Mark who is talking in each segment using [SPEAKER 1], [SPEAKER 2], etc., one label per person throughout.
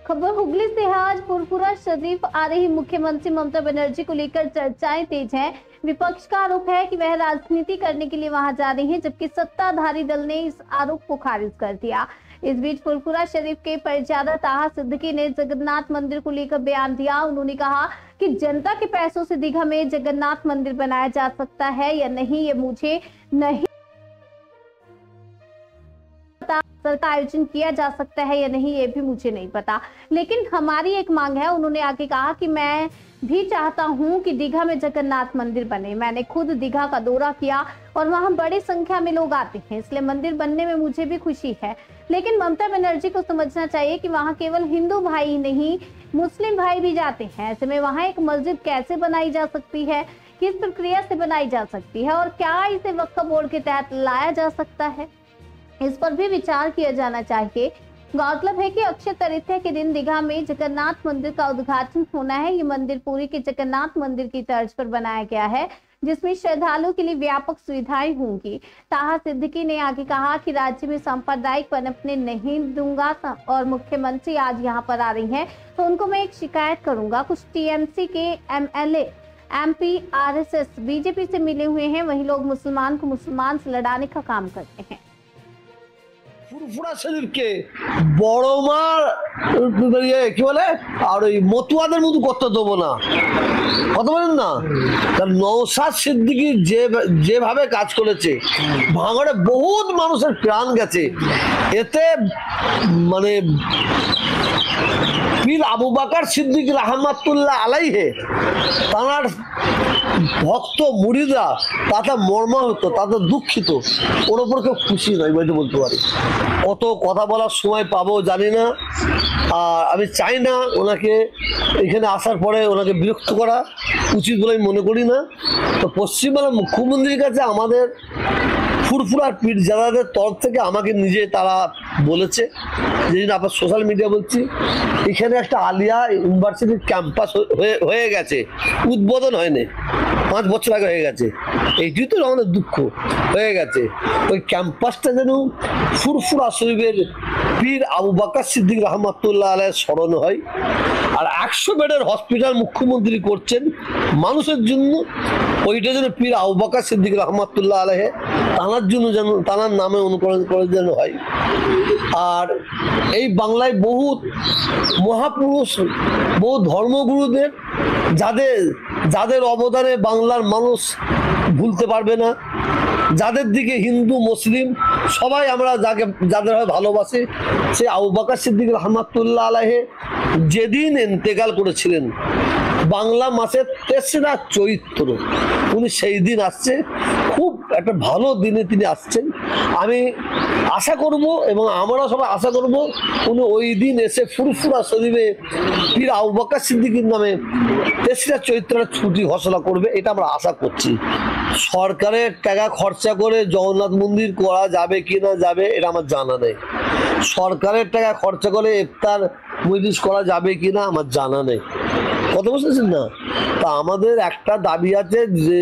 [SPEAKER 1] खबर हुगली से है। आज फुरफुरा शरीफ आ रही मुख्यमंत्री ममता बनर्जी को लेकर चर्चाएं तेज हैं। विपक्ष का आरोप है कि वह राजनीति करने के लिए वहां जा रही हैं, जबकि सत्ताधारी दल ने इस आरोप को खारिज कर दिया। इस बीच फुरफुरा शरीफ के परिचालक ताहा सिद्दीकी ने जगन्नाथ मंदिर को लेकर बयान दिया। उन्होंने कहा कि जनता के पैसों से दीघा में जगन्नाथ मंदिर बनाया जा सकता है या नहीं, ये मुझे नहीं का आयोजन किया जा सकता है या नहीं, ये भी मुझे नहीं पता, लेकिन हमारी एक मांग है। उन्होंने आगे कहा कि मैं भी चाहता हूं कि दीघा में जगन्नाथ मंदिर बने। मैंने खुद दीघा का दौरा किया और वहां बड़ी संख्या में लोग आते हैं, इसलिए मंदिर बनने में मुझे भी खुशी है। लेकिन ममता बनर्जी को समझना चाहिए कि वहां केवल हिंदू भाई ही नहीं, मुस्लिम भाई भी जाते हैं। ऐसे में वहां एक मस्जिद कैसे बनाई जा सकती है, किस प्रक्रिया से बनाई जा सकती है और क्या इसे वक्फ बोर्ड के तहत लाया जा सकता है, इस पर भी विचार किया जाना चाहिए। गौरतलब है कि अक्षय तृतीया के दिन दीघा में जगन्नाथ मंदिर का उद्घाटन होना है। ये मंदिर पुरी के जगन्नाथ मंदिर की तर्ज पर बनाया गया है, जिसमें श्रद्धालुओं के लिए व्यापक सुविधाएं होंगी। ताहा सिद्दीकी ने आगे कहा कि राज्य में सांप्रदायिक पनपने नहीं दूंगा और मुख्यमंत्री आज यहां पर आ रही हैं तो उनको मैं एक शिकायत करूंगा। कुछ टीएमसी के एमएलए, एमपी, आरएसएस, बीजेपी से मिले हुए हैं, वही लोग मुसलमान को मुसलमान से लड़ाने का काम करते हैं।
[SPEAKER 2] ফুরফুরা শরীফকে বড় মার কি বলে আর ওই মতুয়াদের মতো করতে দেবো না, কথা বলেন না। কারণ নওশাদ সিদ্দিকী যেভাবে কাজ করেছে, ভাঙড়ে বহুত মানুষের প্রাণ গেছে, এতে মানে পীর আবু বকর সিদ্দিক রহমাতুল্লাহ আলাইহে তার ভক্ত মুরিদরা তাতে মর্মাহত, তাতে দুঃখিত, ওর ওপর কেউ খুশি নয় বলতে পারি। অত কথা বলার সময় পাবো জানি না, আর আমি চাই না ওনাকে এখানে আসার পরে ওনাকে বিরক্ত করা উচিত বলে আমি মনে করি না। তো পশ্চিমবাংলার মুখ্যমন্ত্রীর কাছে আমাদের ফুরফুরার পীরজাদাদের তরফ থেকে আমাকে নিজে তারা বলেছে, যেদিন আপনার সোশ্যাল মিডিয়া বলছি, এখানে একটা আলিয়া ইউনিভার্সিটির ক্যাম্পাস হয়ে গেছে, উদ্বোধন হয়নি, 5 বছর আগে হয়ে গেছে। এইটি তো আমাদের দুঃখ, হয়ে গেছে। ওই ক্যাম্পাসটা যেন ফুরফুরা শরীফের পীর আবু বকর সিদ্দিক রহমাতুল্লাহ আলাইহির স্মরণে হয়। আর 100 বেডের হসপিটাল মুখ্যমন্ত্রী করছেন মানুষের জন্য, ওইটা যেন পীর আবু বকর সিদ্দিক রহমাতুল্লাহ আলাইহি তানার জন্য যেন তানার নামে অনুকরণ করে যেন হয়। আর এই বাংলায় বহুত মহাপুরুষ, বহু ধর্মগুরুদের যাদের অবদানে বাংলার মানুষ ভুলতে পারবে না, যাদের দিকে হিন্দু মুসলিম সবাই আমরা যাদের হয় ভালোবাসি, সে আবু বকর সিদ্দিক রহমাতুল্লাহ আলাইহি যেদিন ইন্তেকাল করেছিলেন বাংলা মাসের 3রা চৈত্র, উনি সেই দিন আসছে, খুব একটা ভালো দিনে তিনি আসছেন। আমি আশা করব এবং আমরা সবাই আশা করব উনি ওই দিন এসে ফুরফুরা শরীফে পীর আবু বকর সিদ্দিকীর নামে 3রা চৈত্রের ছুটি ঘোষণা করবে, এটা আমরা আশা করছি। সরকারের টাকা খরচা করে জগন্নাথ মন্দির করা যাবে কি না যাবে এটা আমার জানা নেই। সরকারের টাকা খরচা করে ইফতার মজলিস করা যাবে কি না আমার জানা নেই, কথা বুঝতেছেন না। তা আমাদের একটা দাবি আছে যে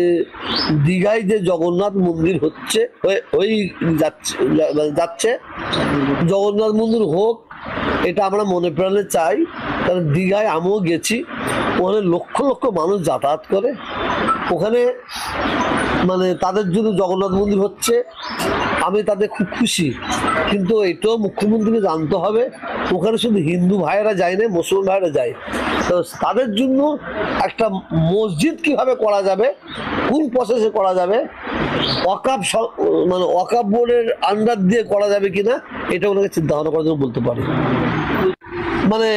[SPEAKER 2] দীঘায় যে জগন্নাথ মন্দির হচ্ছে যাচ্ছে জগন্নাথ মন্দির হোক, এটা আমরা মনে প্রাণে চাই। কারণ দীঘায় আমিও গেছি, ওখানে লক্ষ লক্ষ মানুষ যাতায়াত করে, ওখানে মানে তাদের জন্য জগন্নাথ মন্দির হচ্ছে, আমি তাদের খুব খুশি। কিন্তু এটাও মুখ্যমন্ত্রীকে জানতে হবে, ওখানে শুধু হিন্দু ভাইয়েরা যায় না, মুসলমান ভাইয়েরা যায়। তো তাদের জন্য একটা মসজিদ কিভাবে করা যাবে, কোন প্রসেসে করা যাবে, ওয়াকফ মানে ওয়াকফ বোর্ডের আন্ডার দিয়ে করা যাবে কিনা, এটা ওনাকে চিন্তা ভাবনা করার জন্য বলতে পারি। মানে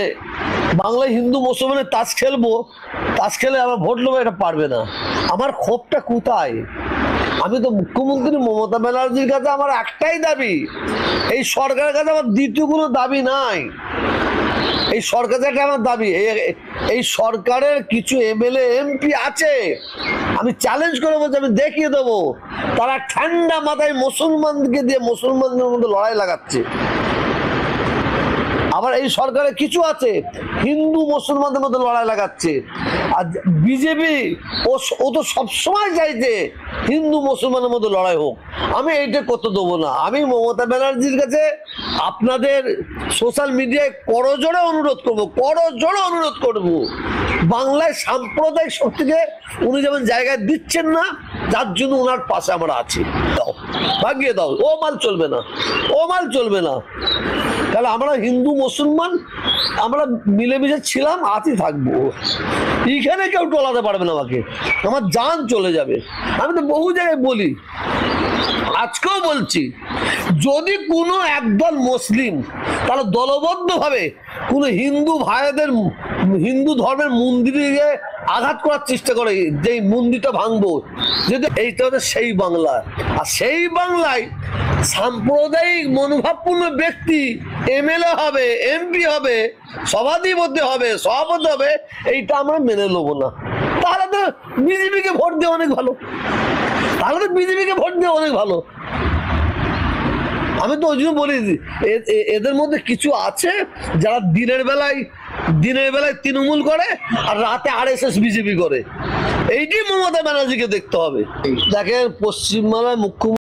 [SPEAKER 2] বাংলায় হিন্দু মুসলমানের তাস খেলবো, তাস খেলে আমার ভোট নেবো, এটা পারবে না। আমার ক্ষোভটা কোথায়? আমি তো মুখ্যমন্ত্রী মমতা ব্যানার্জির কাছে আমার একটাই দাবি, এই সরকারের কাছে আমার দ্বিতীয় কোনো দাবি নাই। এই সরকারের একটা আমার দাবি, এই সরকারের কিছু এমএলএ এমপি আছে, আমি চ্যালেঞ্জ করে বলছি, আমি দেখিয়ে দেবো, তারা ঠান্ডা মাথায় মুসলমানকে দিয়ে মুসলমানদের মধ্যে লড়াই লাগাচ্ছে। আবার এই সরকারে কিছু আছে হিন্দু মুসলমানদের মধ্যে লড়াই লাগাচ্ছে। আর বিজেপি ও তো সবসময় চাইছে হিন্দু মুসলমানের মধ্যে লড়াই হোক। আমি এইটা করতে দেবো না। আমি মমতা ব্যানার্জির কাছে আপনাদের সোশ্যাল মিডিয়ায় করজোড়ে অনুরোধ করবো, বাংলায় সাম্প্রদায়িক শক্তিকে উনি যেমন জায়গায় দিচ্ছেন না, যার জন্য ওনার পাশে আমরা আছি। দাও, ভাগিয়ে দাও। ও মাল চলবে না। তাহলে আমরা হিন্দু মুসলমান আমরা মিলেমিশে ছিলাম, আছি, থাকবো। এখানে কেউ টলাতে পারবে না আমাকে, আমার জান চলে যাবে। আমি তো বহু জায়গায় বলি, আজকেও বলছি, যদি কোনো একদল মুসলিম তাহলে দলবদ্ধভাবে কোনো হিন্দু ভাইদের হিন্দু ধর্মের মন্দিরে আঘাত করার চেষ্টা করে, যে মন্দিরটা ভাঙবো, যদি এইটা হচ্ছে সেই বাংলা। আর সেই বাংলায় সাম্প্রদায়িক মনোভাবপূর্ণ ব্যক্তি এমএলএ হবে, এমপি হবে, সভাধিপতি হবে, সভাপতি হবে, এইটা আমরা মেনে নেবো না। তাহলে তো বিজেপিকে ভোট দেওয়া অনেক ভালো। আমি তো ওই জন্য বলি, এদের মধ্যে কিছু আছে যারা দিনের বেলায় তৃণমূল করে আর রাতে আরএসএস বিজেপি করে। এইটি মমতা ব্যানার্জিকে দেখতে হবে। দেখেন, পশ্চিমবাংলার মুখ্যমন্ত্রী